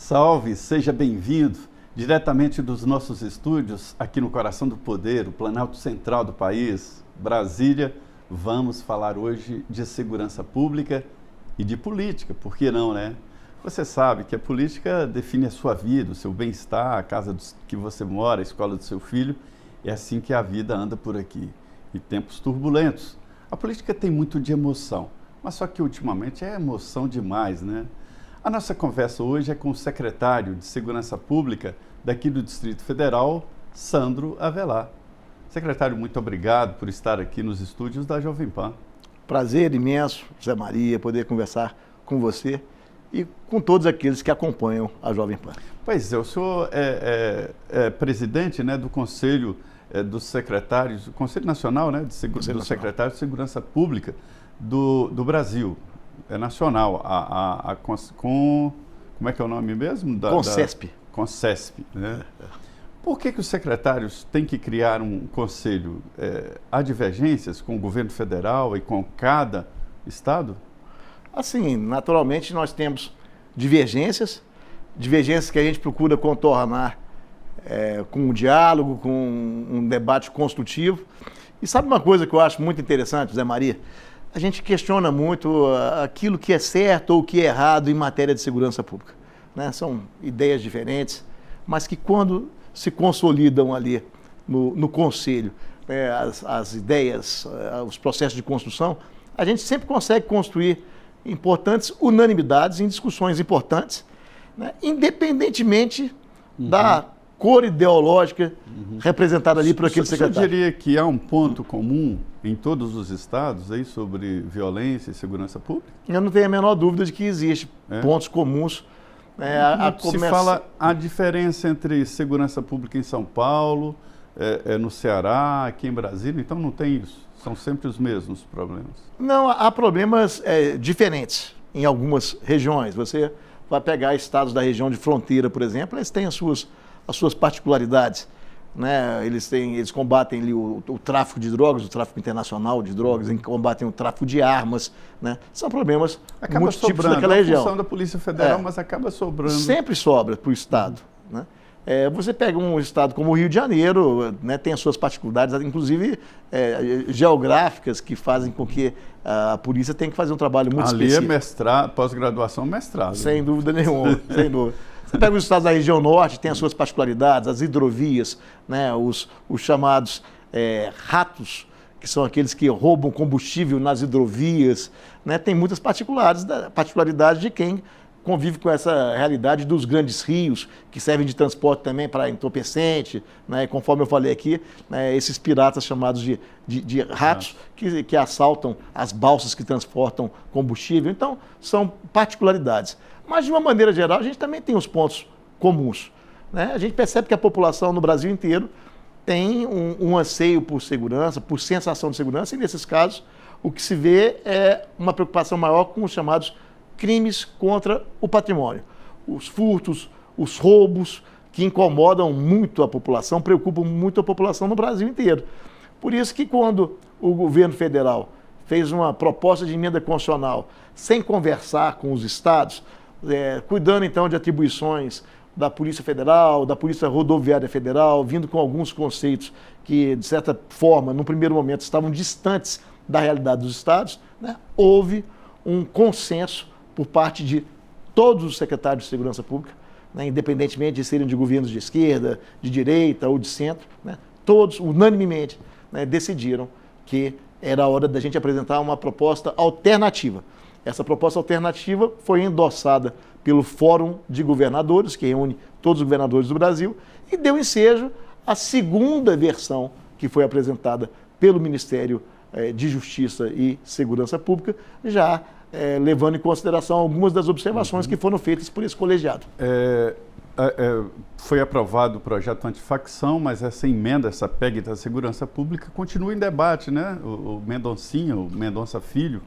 Salve, seja bem-vindo, diretamente dos nossos estúdios, aqui no coração do poder, o Planalto Central do país, Brasília. Vamos falar hoje de segurança pública e de política, por que não, né? Você sabe que a política define a sua vida, o seu bem-estar, a casa que você mora, a escola do seu filho. É assim que a vida anda por aqui. E tempos turbulentos. A política tem muito de emoção, mas só que ultimamente é emoção demais, né? A nossa conversa hoje é com o secretário de Segurança Pública daqui do Distrito Federal, Sandro Avelar. Secretário, muito obrigado por estar aqui nos estúdios da Jovem Pan. Prazer imenso, Zé Maria, poder conversar com você e com todos aqueles que acompanham a Jovem Pan. Pois é, o senhor é presidente, né, do Conselho dos Secretários, do Conselho Nacional, né, dos Secretários de Segurança Pública do Brasil. É nacional, como é que é o nome mesmo? Concesp. Concesp, né? Por que os secretários têm que criar um conselho? Há divergências com o governo federal e com cada estado? Assim, naturalmente nós temos divergências que a gente procura contornar com um diálogo, com um debate construtivo. E sabe uma coisa que eu acho muito interessante, Zé Maria? A gente questiona muito aquilo que é certo ou o que é errado em matéria de segurança pública, né? São ideias diferentes, mas que quando se consolidam ali no Conselho, as ideias, os processos de construção, a gente sempre consegue construir importantes unanimidades em discussões importantes, né? Independentemente da cor ideológica representada ali por aquele secretário. Você diria que há um ponto comum em todos os estados aí sobre violência e segurança pública? Eu não tenho a menor dúvida de que existem pontos comuns. Se fala a diferença entre segurança pública em São Paulo, no Ceará, aqui em Brasília, então não tem isso? São sempre os mesmos problemas? Não, há problemas diferentes em algumas regiões. Você vai pegar estados da região de fronteira, por exemplo, eles têm as suas particularidades, né? Eles combatem ali o tráfico de drogas, o tráfico internacional de drogas, combatem o tráfico de armas, né? São problemas múltiplos naquela região. Acaba sobrando a função da Polícia Federal, mas acaba sobrando. Sempre sobra para o Estado, né? Você pega um estado como o Rio de Janeiro, né, tem as suas particularidades, inclusive geográficas, que fazem com que a polícia tenha que fazer um trabalho muito específico. Ali é mestrado, pós-graduação, mestrado. Sem dúvida nenhuma, sem dúvida. Você pega os estados da região norte, tem as suas particularidades, as hidrovias, né, os chamados ratos, que são aqueles que roubam combustível nas hidrovias, né, tem muitas particularidades de quem convive com essa realidade dos grandes rios, que servem de transporte também para entorpecente, né, conforme eu falei aqui, né, esses piratas chamados de ratos, que assaltam as balsas que transportam combustível. Então, são particularidades. Mas, de uma maneira geral, a gente também tem os pontos comuns, né? A gente percebe que a população no Brasil inteiro tem um anseio por segurança, por sensação de segurança, e, nesses casos, o que se vê é uma preocupação maior com os chamados crimes contra o patrimônio. Os furtos, os roubos, que incomodam muito a população, preocupam muito a população no Brasil inteiro. Por isso que, quando o governo federal fez uma proposta de emenda constitucional sem conversar com os estados, cuidando então de atribuições da Polícia Federal, da Polícia Rodoviária Federal, vindo com alguns conceitos que, de certa forma, no primeiro momento, estavam distantes da realidade dos estados, né, houve um consenso por parte de todos os secretários de Segurança Pública, né, independentemente de serem de governos de esquerda, de direita ou de centro, né, todos, unanimemente, né, decidiram que era a hora da gente apresentar uma proposta alternativa. Essa proposta alternativa foi endossada pelo Fórum de Governadores, que reúne todos os governadores do Brasil, e deu ensejo à segunda versão que foi apresentada pelo Ministério de Justiça e Segurança Pública, já levando em consideração algumas das observações que foram feitas por esse colegiado. Foi aprovado o projeto antifacção, mas essa emenda, essa PEC da Segurança Pública, continua em debate, né? O Mendonça Filho,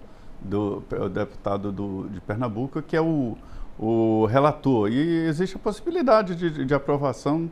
o deputado de Pernambuco, que é o relator. E existe a possibilidade de aprovação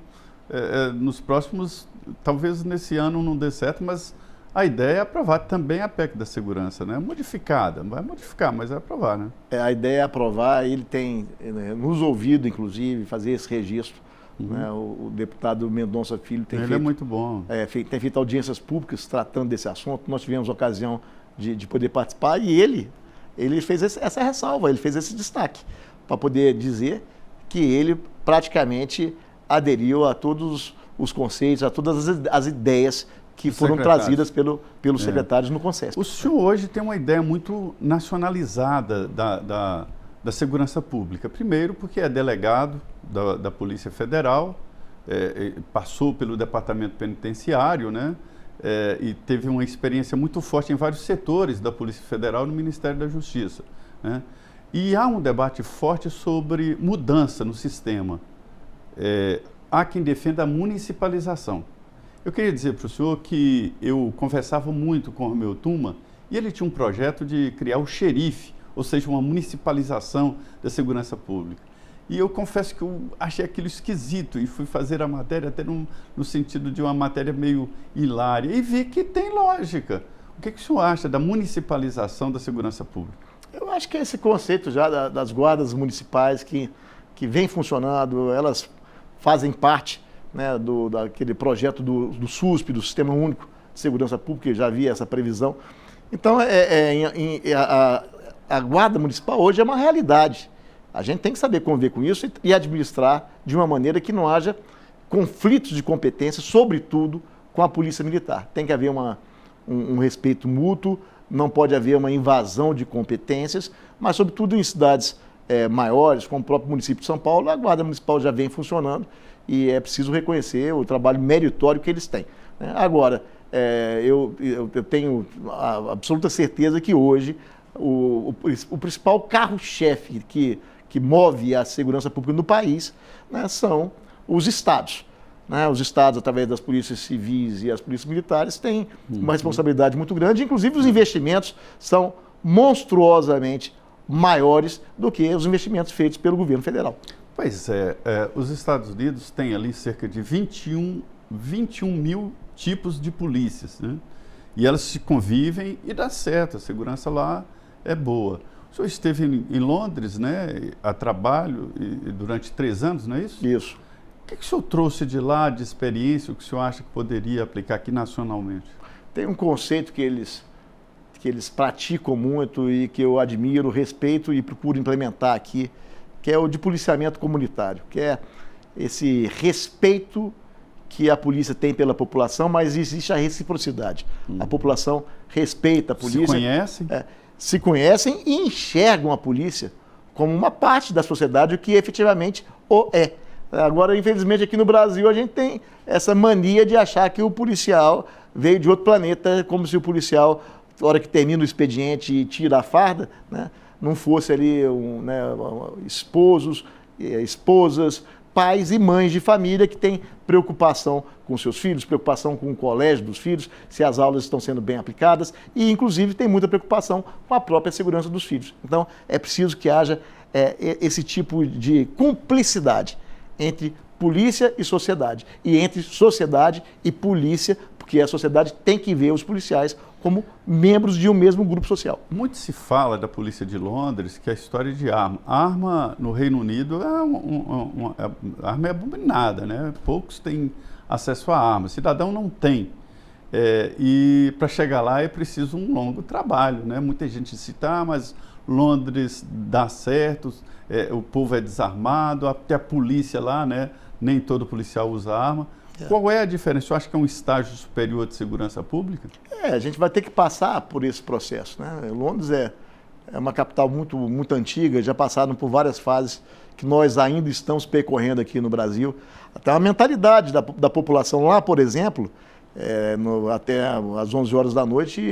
nos próximos, talvez nesse ano não dê certo, mas A ideia é aprovar também a PEC da segurança, né? Modificada, não vai modificar, mas é aprovar, né? A ideia é aprovar, ele tem nos ouvido, inclusive, fazer esse registro. Né? O deputado Mendonça Filho tem Ele feito, é muito bom. Tem feito audiências públicas tratando desse assunto. Nós tivemos ocasião de poder participar e ele fez essa ressalva, ele fez esse destaque para poder dizer que ele praticamente aderiu a todos os conceitos, a todas as ideias que foram trazidas pelos secretários no Conselho. O senhor hoje tem uma ideia muito nacionalizada da segurança pública. Primeiro, porque é delegado da Polícia Federal, passou pelo Departamento Penitenciário, né? E teve uma experiência muito forte em vários setores da Polícia Federal no Ministério da Justiça, né? E há um debate forte sobre mudança no sistema. Há quem defenda a municipalização. Eu queria dizer para o senhor que eu conversava muito com o Romeu Tuma e ele tinha um projeto de criar o xerife, ou seja, uma municipalização da segurança pública. E eu confesso que eu achei aquilo esquisito e fui fazer a matéria até no sentido de uma matéria meio hilária e vi que tem lógica. O que o senhor acha da municipalização da segurança pública? Eu acho que esse conceito já das guardas municipais que vem funcionando, elas fazem parte, né, daquele projeto do SUSP, do Sistema Único de Segurança Pública, que já havia essa previsão. Então, a guarda municipal hoje é uma realidade. A gente tem que saber conviver com isso e administrar de uma maneira que não haja conflitos de competência, sobretudo com a polícia militar. Tem que haver um respeito mútuo, não pode haver uma invasão de competências, mas sobretudo em cidades maiores, como o próprio município de São Paulo, a guarda municipal já vem funcionando e é preciso reconhecer o trabalho meritório que eles têm, né? Agora, eu tenho a absoluta certeza que hoje o principal carro-chefe que move a segurança pública no país, né, são os estados. Né? Os estados, através das polícias civis e as polícias militares, têm uma responsabilidade muito grande. Inclusive, os investimentos são monstruosamente maiores do que os investimentos feitos pelo governo federal. Pois os Estados Unidos têm ali cerca de 21 mil tipos de polícias, né? E elas se convivem e dá certo, a segurança lá é boa. O senhor esteve em Londres, né, a trabalho durante 3 anos, não é isso? Isso. O que o senhor trouxe de lá, de experiência, o que o senhor acha que poderia aplicar aqui nacionalmente? Tem um conceito que eles praticam muito e que eu admiro, respeito e procuro implementar aqui, que é o de policiamento comunitário, que é esse respeito que a polícia tem pela população, mas existe a reciprocidade. A população respeita a polícia. Se conhecem? Se conhecem e enxergam a polícia como uma parte da sociedade, o que efetivamente o é. Agora, infelizmente, aqui no Brasil, a gente tem essa mania de achar que o policial veio de outro planeta, como se o policial, na hora que termina o expediente e tira a farda, né, não fosse ali esposos, esposas, pais e mães de família que têm preocupação com seus filhos, preocupação com o colégio dos filhos, se as aulas estão sendo bem aplicadas e, inclusive, tem muita preocupação com a própria segurança dos filhos. Então, é preciso que haja esse tipo de cumplicidade entre polícia e sociedade, e entre sociedade e polícia, porque a sociedade tem que ver os policiais como membros de um mesmo grupo social. Muito se fala da polícia de Londres, que é a história de arma. A arma no Reino Unido a arma é abominada, né? Poucos têm acesso à arma, cidadão não tem. E para chegar lá é preciso um longo trabalho, né? Muita gente cita, mas Londres dá certo, o povo é desarmado, até a polícia lá, né? Nem todo policial usa arma. Qual é a diferença? Eu acho que é um estágio superior de segurança pública? A gente vai ter que passar por esse processo, né? Londres é uma capital muito, muito antiga, já passaram por várias fases que nós ainda estamos percorrendo aqui no Brasil. Até a mentalidade da população lá, por exemplo, até às 11 horas da noite,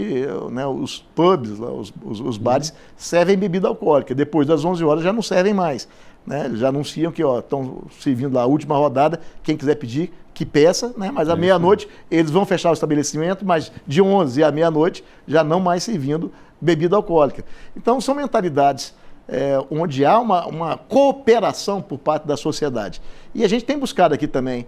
né, os pubs, os bares, servem bebida alcoólica. Depois das 11 horas já não servem mais. Né? Eles já anunciam que estão servindo lá a última rodada, quem quiser pedir, que peça, né? Mas à meia-noite eles vão fechar o estabelecimento, mas de 11 à meia-noite já não mais servindo bebida alcoólica. Então são mentalidades onde há uma cooperação por parte da sociedade. E a gente tem buscado aqui também,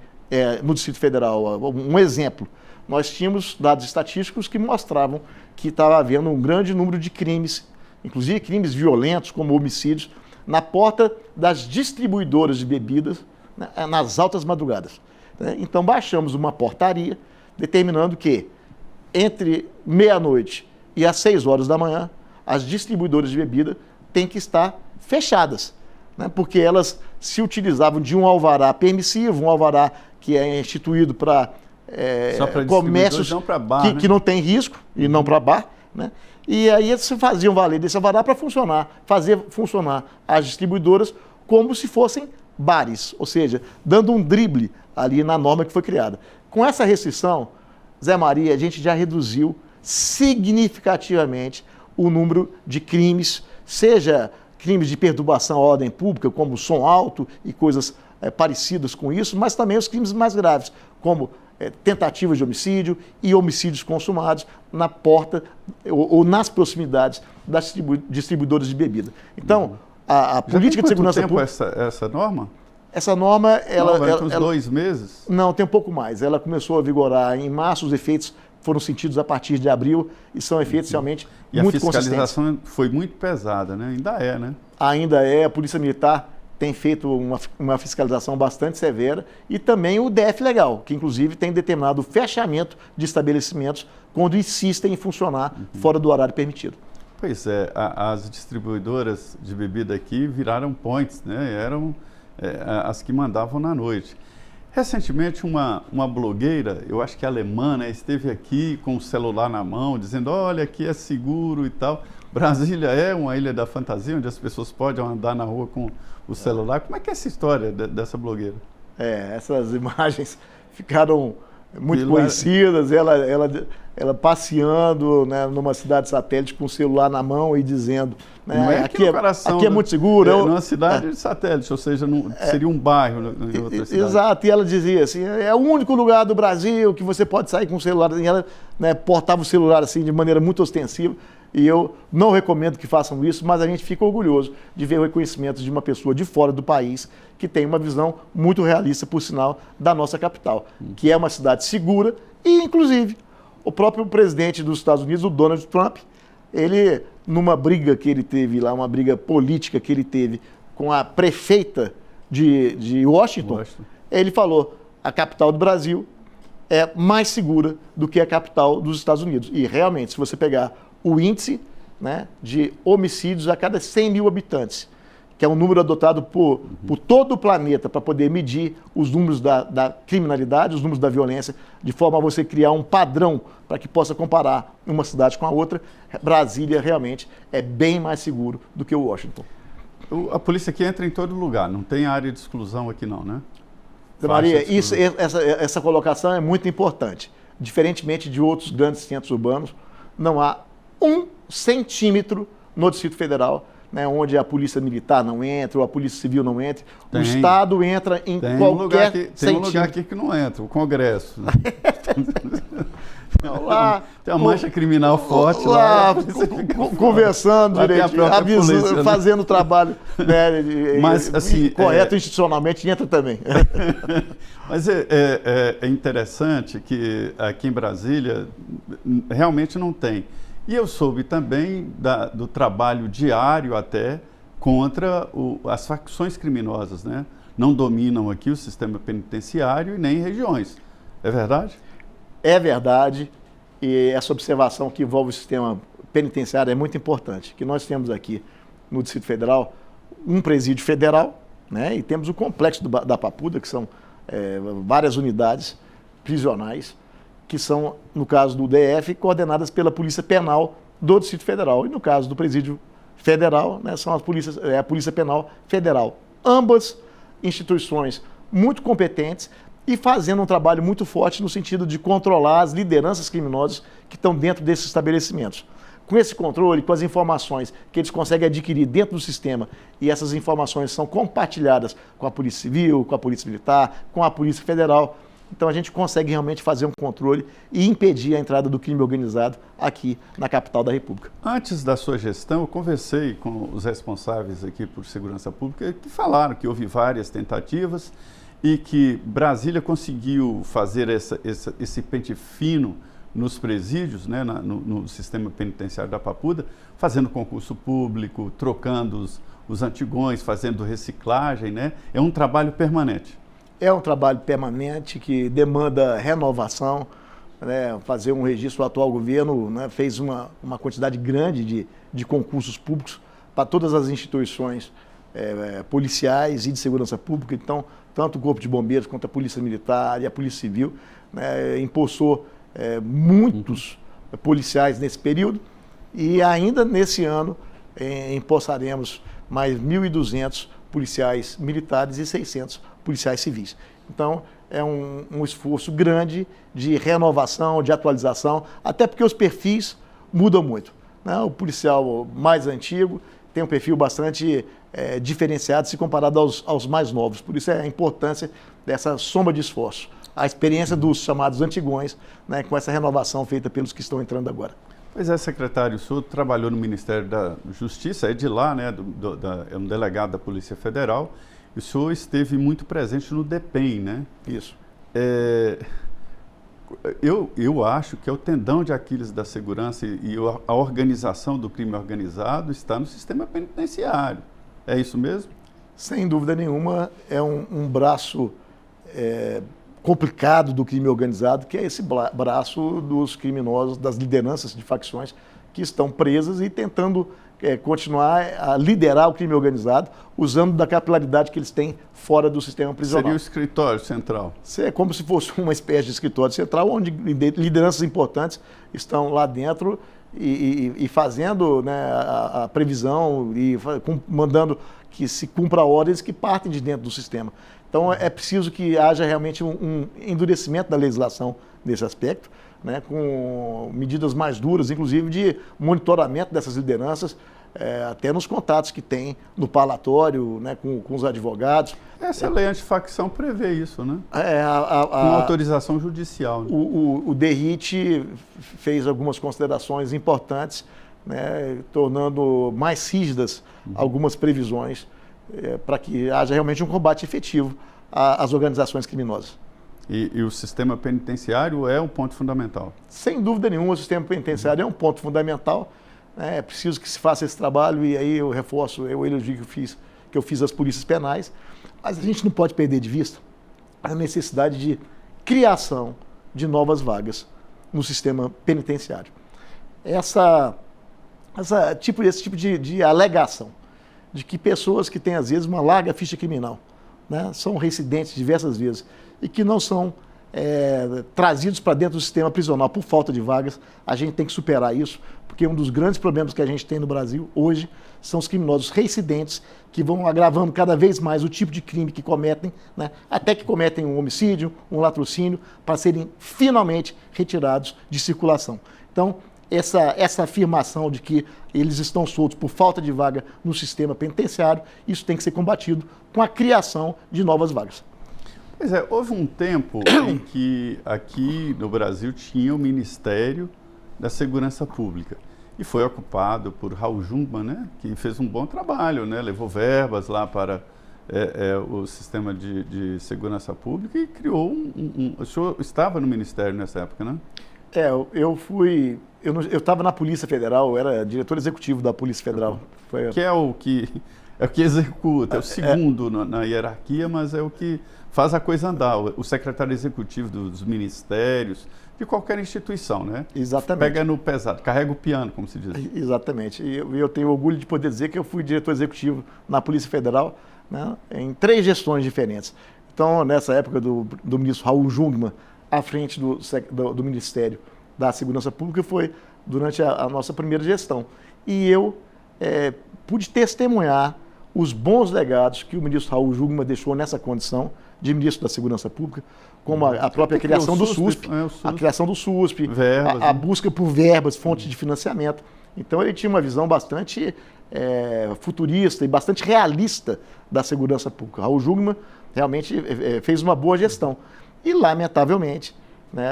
no Distrito Federal, um exemplo. nós tínhamos dados estatísticos que mostravam que estava havendo um grande número de crimes, inclusive crimes violentos, como homicídios, na porta das distribuidoras de bebidas, né, nas altas madrugadas. Né? Então, baixamos uma portaria determinando que, entre meia-noite e às 6 horas da manhã, as distribuidoras de bebida têm que estar fechadas, né? Porque elas se utilizavam de um alvará permissivo, um alvará que é instituído para comércios que não tem risco e não para bar, né? E aí eles se faziam valer desse alvará para fazer funcionar as distribuidoras como se fossem bares, ou seja, dando um drible ali na norma que foi criada. Com essa restrição, Zé Maria, a gente já reduziu significativamente o número de crimes, seja crimes de perturbação à ordem pública, como som alto e coisas parecidas com isso, mas também os crimes mais graves, como tentativas de homicídio e homicídios consumados na porta ou nas proximidades das distribuidoras de bebida. Então, a política de segurança pública... essa norma? Essa norma, uns 2 meses? Não, tem um pouco mais. Ela começou a vigorar em março, os efeitos foram sentidos a partir de abril e são efeitos realmente muito consistentes. E a fiscalização foi muito pesada, né? Ainda é, né? Ainda é. A Polícia Militar tem feito uma fiscalização bastante severa e também o DF Legal, que inclusive tem determinado o fechamento de estabelecimentos quando insistem em funcionar fora do horário permitido. Pois é, as distribuidoras de bebida aqui viraram points, né? Eram as que mandavam na noite. Recentemente, uma blogueira, eu acho que é alemã, né, esteve aqui com o celular na mão, dizendo, olha, aqui é seguro e tal. Brasília é uma ilha da fantasia, onde as pessoas podem andar na rua com o celular. Como é que é essa história dessa blogueira? Essas imagens ficaram muito conhecidas, ela passeando, né, numa cidade satélite com o celular na mão e dizendo, né, não é aqui é muito seguro. Numa cidade satélite, ou seja, seria um bairro em outra cidade. Exato, e ela dizia assim, é o único lugar do Brasil que você pode sair com o celular. E ela, né, portava o celular assim de maneira muito ostensiva. E eu não recomendo que façam isso, mas a gente fica orgulhoso de ver o reconhecimento de uma pessoa de fora do país que tem uma visão muito realista, por sinal, da nossa capital, que é uma cidade segura e, inclusive, o próprio presidente dos Estados Unidos, o Donald Trump, ele, numa briga que ele teve lá, uma briga política que ele teve com a prefeita de Washington, ele falou, a capital do Brasil é mais segura do que a capital dos Estados Unidos. E, realmente, se você pegar o índice, né, de homicídios a cada 100 mil habitantes, que é um número adotado por todo o planeta para poder medir os números da criminalidade, os números da violência, de forma a você criar um padrão para que possa comparar uma cidade com a outra. Brasília realmente é bem mais seguro do que o Washington. A polícia aqui entra em todo lugar, não tem área de exclusão aqui não, né? Maria, essa colocação é muito importante. Diferentemente de outros grandes centros urbanos, não há 1 centímetro no Distrito Federal, né, onde a Polícia Militar não entra, ou a Polícia Civil não entra. O Estado entra em qualquer centímetro. Tem um lugar aqui que não entra, o Congresso. Lá, tem uma mancha criminal forte lá. Conversando direito, avisando, fazendo o trabalho, né, mas, assim, correto institucionalmente, entra também. Mas é interessante que aqui em Brasília realmente não tem. E eu soube também do trabalho diário até contra as facções criminosas, né? Não dominam aqui o sistema penitenciário e nem regiões. É verdade? É verdade. E essa observação que envolve o sistema penitenciário é muito importante. Que nós temos aqui no Distrito Federal um presídio federal, né? E temos o complexo da Papuda, que são várias unidades prisionais, que são, no caso do DF, coordenadas pela Polícia Penal do Distrito Federal. E no caso do Presídio Federal, né, são a Polícia Penal Federal. Ambas instituições muito competentes e fazendo um trabalho muito forte no sentido de controlar as lideranças criminosas que estão dentro desses estabelecimentos. Com esse controle, com as informações que eles conseguem adquirir dentro do sistema, e essas informações são compartilhadas com a Polícia Civil, com a Polícia Militar, com a Polícia Federal, então a gente consegue realmente fazer um controle e impedir a entrada do crime organizado aqui na capital da República. Antes da sua gestão, eu conversei com os responsáveis aqui por segurança pública que falaram que houve várias tentativas e que Brasília conseguiu fazer esse pente fino nos presídios, né, no sistema penitenciário da Papuda, fazendo concurso público, trocando os antigões, fazendo reciclagem, né? É um trabalho permanente. É um trabalho permanente que demanda renovação, né? Fazer um registro. O atual governo, né, fez uma quantidade grande de concursos públicos para todas as instituições policiais e de segurança pública. Então, tanto o Corpo de Bombeiros quanto a Polícia Militar e a Polícia Civil, né, impulsou muitos policiais nesse período, e ainda nesse ano empossaremos mais 1.200 policiais militares e 600 policiais civis. Então, é um esforço grande de renovação, de atualização, até porque os perfis mudam muito, né? O policial mais antigo tem um perfil bastante diferenciado se comparado aos mais novos. Por isso é a importância dessa soma de esforço. A experiência dos chamados antigões, né, com essa renovação feita pelos que estão entrando agora. Pois é, secretário, o senhor trabalhou no Ministério da Justiça, é de lá, né, é um delegado da Polícia Federal, e o senhor esteve muito presente no DEPEN, né? Isso. Eu acho que é o tendão de Aquiles da segurança e a organização do crime organizado está no sistema penitenciário. É isso mesmo? Sem dúvida nenhuma, é um braço complicado do crime organizado, que é esse braço dos criminosos, das lideranças de facções que estão presas e tentando continuar a liderar o crime organizado, usando da capilaridade que eles têm fora do sistema prisional. Seria o escritório central? É como se fosse uma espécie de escritório central, onde lideranças importantes estão lá dentro e fazendo, né, a previsão e mandando que se cumpra ordens que partem de dentro do sistema. Então, é preciso que haja realmente um endurecimento da legislação nesse aspecto, né, com medidas mais duras, inclusive de monitoramento dessas lideranças, até nos contatos que tem no parlatório, né, com os advogados. Essa lei antifacção prevê isso, né? Com autorização judicial. Né? O DERIT fez algumas considerações importantes, né, tornando mais rígidas algumas previsões para que haja realmente um combate efetivo às organizações criminosas. E o sistema penitenciário é um ponto fundamental? Sem dúvida nenhuma, o sistema penitenciário é um ponto fundamental. É preciso que se faça esse trabalho, e aí eu reforço o elogio que eu fiz às polícias penais, mas a gente não pode perder de vista a necessidade de criação de novas vagas no sistema penitenciário. Esse tipo de alegação de que pessoas que têm, às vezes, uma larga ficha criminal, né, são residentes diversas vezes e que não são trazidos para dentro do sistema prisional por falta de vagas, a gente tem que superar isso, porque um dos grandes problemas que a gente tem no Brasil hoje são os criminosos reincidentes que vão agravando cada vez mais o tipo de crime que cometem, né, até que cometem um homicídio, um latrocínio, para serem finalmente retirados de circulação. Então, essa afirmação de que eles estão soltos por falta de vaga no sistema penitenciário, isso tem que ser combatido com a criação de novas vagas. Pois é, houve um tempo em que aqui no Brasil tinha o Ministério da Segurança Pública e foi ocupado por Raul Jungmann, né, que fez um bom trabalho, né, levou verbas lá para o sistema de segurança pública e criou O senhor estava no Ministério nessa época, né? Eu estava na Polícia Federal, eu era diretor executivo da Polícia Federal. Que é o que executa, é o segundo na hierarquia, mas é o que faz a coisa andar. O secretário executivo dos ministérios, de qualquer instituição, né? Exatamente. Pega no pesado, carrega o piano, como se diz. Exatamente. E eu tenho orgulho de poder dizer que eu fui diretor executivo na Polícia Federal, né, em 3 gestões diferentes. Então, nessa época do ministro Raul Jungmann, à frente do Ministério da Segurança Pública, foi durante a nossa primeira gestão. E eu pude testemunhar os bons legados que o ministro Raul Jungmann deixou nessa condição de ministro da Segurança Pública, como a própria criação do SUSP, a criação do SUSP, a busca por verbas, fontes de financiamento. Então ele tinha uma visão bastante futurista e bastante realista da segurança pública. Raul Jungmann realmente fez uma boa gestão. E, lamentavelmente, né,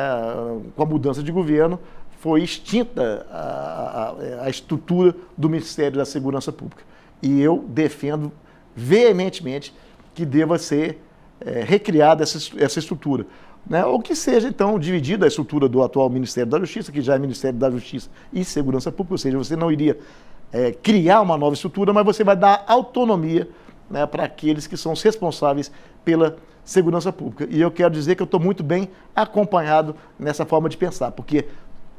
com a mudança de governo, foi extinta a estrutura do Ministério da Segurança Pública. E eu defendo veementemente que deva ser recriada essa estrutura. Né? Ou que seja, então, dividida a estrutura do atual Ministério da Justiça, que já é Ministério da Justiça e Segurança Pública, ou seja, você não iria criar uma nova estrutura, mas você vai dar autonomia, né, para aqueles que são os responsáveis pela segurança pública. E eu quero dizer que eu estou muito bem acompanhado nessa forma de pensar, porque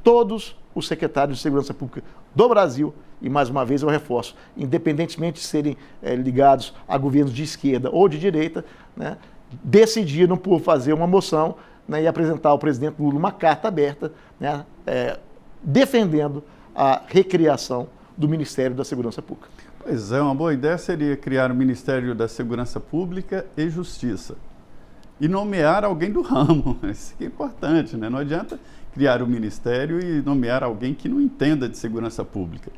todos os secretários de segurança pública do Brasil, e mais uma vez eu reforço, independentemente de serem ligados a governos de esquerda ou de direita, né, decidiram por fazer uma moção, né, e apresentar ao presidente Lula uma carta aberta, né, defendendo a recriação do Ministério da Segurança Pública. Pois é, uma boa ideia seria criar o Ministério da Segurança Pública e Justiça e nomear alguém do ramo. Isso é importante, né? Não adianta criar o ministério e nomear alguém que não entenda de segurança pública.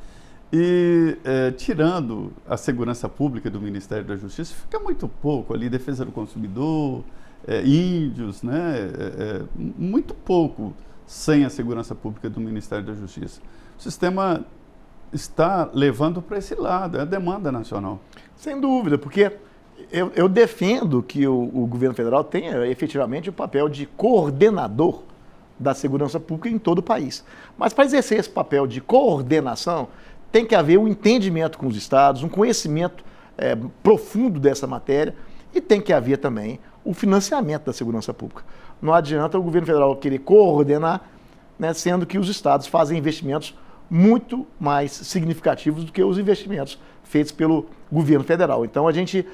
E tirando a segurança pública do Ministério da Justiça, fica muito pouco ali, defesa do consumidor, índios, né? Muito pouco sem a segurança pública do Ministério da Justiça. O sistema está levando para esse lado, é a demanda nacional. Sem dúvida, porque eu defendo que o governo federal tenha efetivamente o papel de coordenador da segurança pública em todo o país. Mas para exercer esse papel de coordenação, tem que haver um entendimento com os estados, um conhecimento profundo dessa matéria e tem que haver também o financiamento da segurança pública. Não adianta o governo federal querer coordenar, né, sendo que os estados fazem investimentos muito mais significativos do que os investimentos feitos pelo governo federal. Então a gente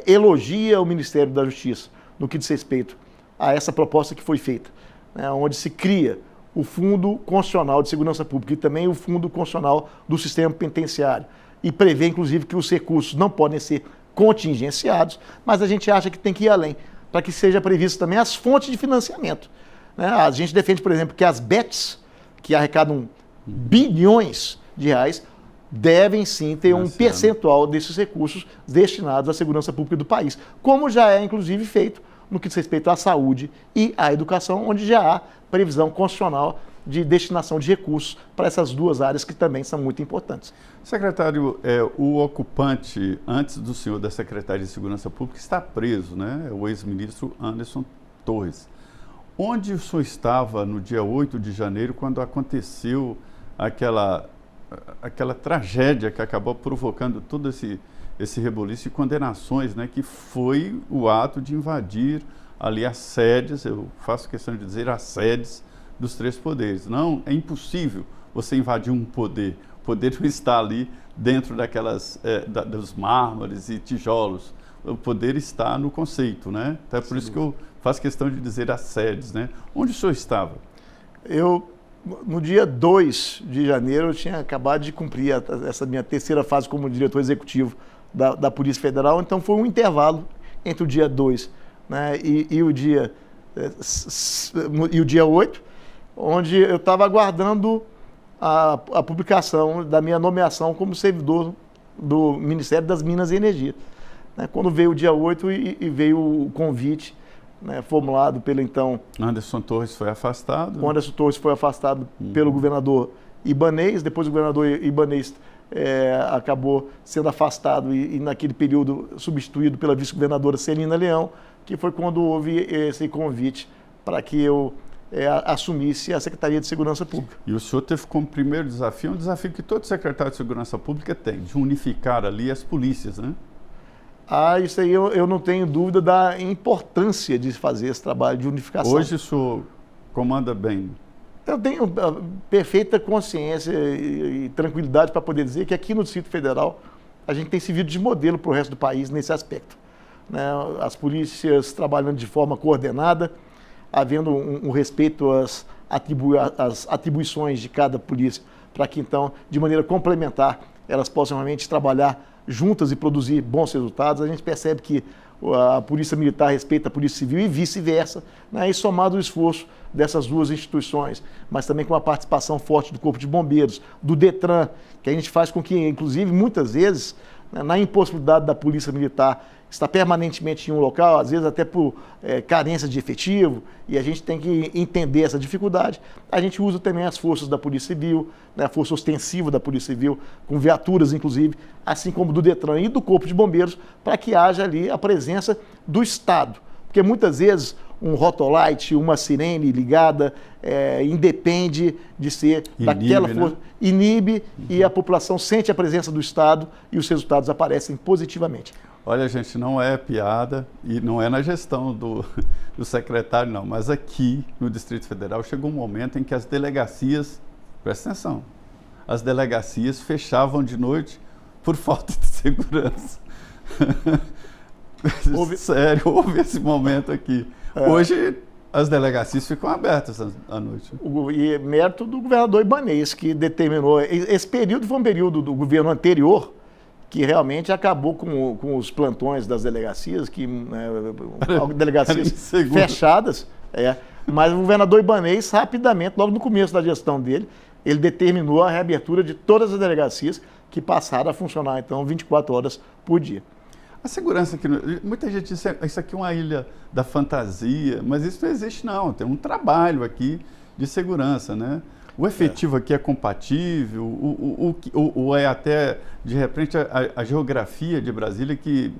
elogia o Ministério da Justiça no que diz respeito a essa proposta que foi feita, né, onde se cria o Fundo Constitucional de Segurança Pública e também o Fundo Constitucional do Sistema Penitenciário. E prevê, inclusive, que os recursos não podem ser contingenciados, mas a gente acha que tem que ir além, para que seja previsto também as fontes de financiamento. Né? A gente defende, por exemplo, que as BETs, que arrecadam bilhões de reais, devem sim ter um percentual desses recursos destinados à segurança pública do país, como já é, inclusive, feito no que diz respeito à saúde e à educação, onde já há previsão constitucional de destinação de recursos para essas duas áreas que também são muito importantes. Secretário, o ocupante, antes do senhor da Secretaria de Segurança Pública, está preso, né? O ex-ministro Anderson Torres. Onde o senhor estava no dia 8 de janeiro, quando aconteceu aquela tragédia que acabou provocando todo esse reboliço e condenações, né? Que foi o ato de invadir ali as sedes, eu faço questão de dizer as sedes dos três poderes. Não, é impossível você invadir um poder. O poder não está ali dentro dos mármores e tijolos. O poder está no conceito, né? Então é por isso que eu faço questão de dizer as sedes, né? Onde o senhor estava? No dia 2 de janeiro, eu tinha acabado de cumprir essa minha terceira fase como diretor executivo da Polícia Federal, então foi um intervalo entre o dia 2, né, e o dia 8, onde eu estava aguardando a publicação da minha nomeação como servidor do Ministério das Minas e Energia. Né, quando veio o dia 8 e veio o convite, né, formulado pelo então... Anderson Torres foi afastado. O Anderson Torres foi afastado pelo governador Ibanez, depois o governador Ibanez acabou sendo afastado e naquele período substituído pela vice-governadora Celina Leão, que foi quando houve esse convite para que eu assumisse a Secretaria de Segurança Pública. E o senhor teve como primeiro desafio, um desafio que todo secretário de Segurança Pública tem, de unificar ali as polícias, né? Isso aí eu não tenho dúvida da importância de fazer esse trabalho de unificação. Hoje o senhor comanda bem? Eu tenho perfeita consciência e tranquilidade para poder dizer que aqui no Distrito Federal a gente tem servido de modelo para o resto do país nesse aspecto. Né? As polícias trabalhando de forma coordenada, havendo um respeito às atribuições de cada polícia, para que então, de maneira complementar, elas possam realmente trabalhar juntas e produzir bons resultados. A gente percebe que a Polícia Militar respeita a Polícia Civil e vice-versa, né? E somado o esforço dessas duas instituições, mas também com a participação forte do Corpo de Bombeiros, do DETRAN, que a gente faz com que, inclusive, muitas vezes, né, na impossibilidade da Polícia Militar estar permanentemente em um local, às vezes até por carência de efetivo, e a gente tem que entender essa dificuldade. A gente usa também as forças da Polícia Civil, né, a força ostensiva da Polícia Civil, com viaturas, inclusive, assim como do DETRAN e do Corpo de Bombeiros, para que haja ali a presença do Estado, Porque muitas vezes um rotolite, uma sirene ligada, independe de ser daquela força, inibe, e a população sente a presença do Estado e os resultados aparecem positivamente. Olha, gente, não é piada e não é na gestão do secretário, não, mas aqui no Distrito Federal chegou um momento em que as delegacias, presta atenção, as delegacias fechavam de noite por falta de segurança. Sério, houve esse momento aqui. Hoje as delegacias ficam abertas à noite. E mérito do governador Ibanez, que determinou. Esse período foi um período do governo anterior que realmente acabou com os plantões das delegacias, delegacias fechadas. Mas o governador Ibanez, rapidamente, logo no começo da gestão dele, ele determinou a reabertura de todas as delegacias, que passaram a funcionar, então, 24 horas por dia. A segurança aqui, muita gente diz que isso aqui é uma ilha da fantasia, mas isso não existe não, tem um trabalho aqui de segurança, né? O efetivo aqui é compatível, ou é até, de repente, a geografia de Brasília que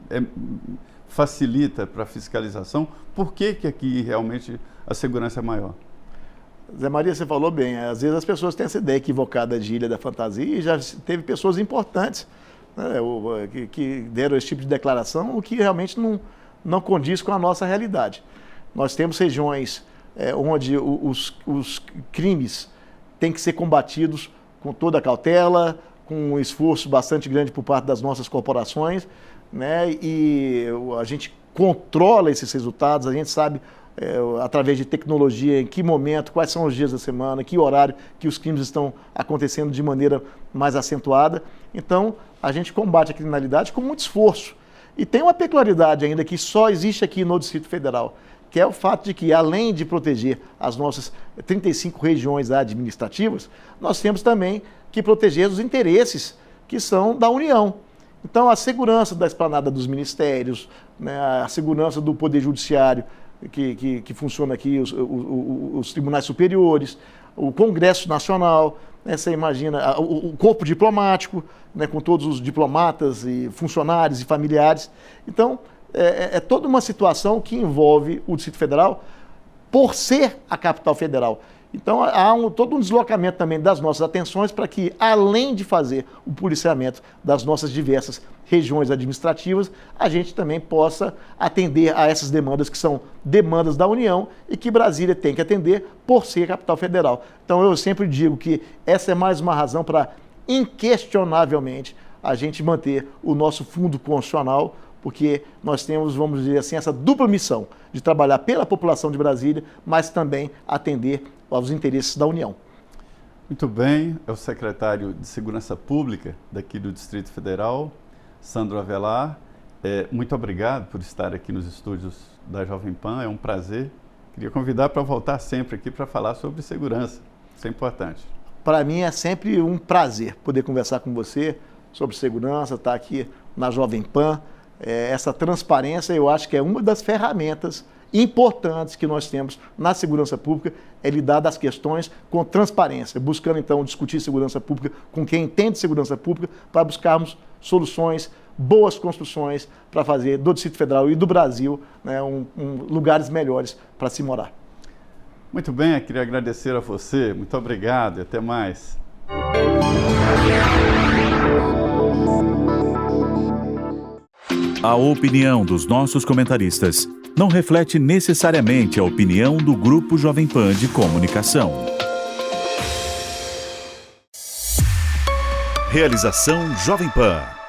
facilita para a fiscalização. Por que aqui realmente a segurança é maior? Zé Maria, você falou bem, às vezes as pessoas têm essa ideia equivocada de ilha da fantasia e já teve pessoas importantes, né, que deram esse tipo de declaração, o que realmente não condiz com a nossa realidade. Nós temos regiões onde os crimes têm que ser combatidos com toda a cautela, com um esforço bastante grande por parte das nossas corporações, né, e a gente controla esses resultados, a gente sabe através de tecnologia, em que momento, quais são os dias da semana, que horário que os crimes estão acontecendo de maneira mais acentuada. Então, a gente combate a criminalidade com muito esforço. E tem uma peculiaridade ainda que só existe aqui no Distrito Federal, que é o fato de que, além de proteger as nossas 35 regiões administrativas, nós temos também que proteger os interesses que são da União. Então, a segurança da esplanada dos ministérios, né, a segurança do Poder Judiciário, que funciona aqui, os tribunais superiores, o Congresso Nacional, né, você imagina, o corpo diplomático, né, com todos os diplomatas e funcionários e familiares. Então, é toda uma situação que envolve o Distrito Federal por ser a capital federal. Então, há todo um deslocamento também das nossas atenções para que, além de fazer o policiamento das nossas diversas regiões administrativas, a gente também possa atender a essas demandas que são demandas da União e que Brasília tem que atender por ser a capital federal. Então, eu sempre digo que essa é mais uma razão para, inquestionavelmente, a gente manter o nosso fundo constitucional, porque nós temos, vamos dizer assim, essa dupla missão de trabalhar pela população de Brasília, mas também atender aos interesses da União. Muito bem, é o secretário de Segurança Pública daqui do Distrito Federal, Sandro Avelar. Muito obrigado por estar aqui nos estúdios da Jovem Pan, é um prazer. Queria convidar para voltar sempre aqui para falar sobre segurança, isso é importante. Para mim é sempre um prazer poder conversar com você sobre segurança, estar aqui na Jovem Pan. Essa transparência, eu acho que é uma das ferramentas importantes que nós temos na segurança pública, é lidar das questões com transparência, buscando então discutir segurança pública com quem entende segurança pública, para buscarmos soluções, boas construções para fazer do Distrito Federal e do Brasil, né, lugares melhores para se morar. Muito bem, eu queria agradecer a você, muito obrigado e até mais. A opinião dos nossos comentaristas não reflete necessariamente a opinião do Grupo Jovem Pan de Comunicação. Realização Jovem Pan.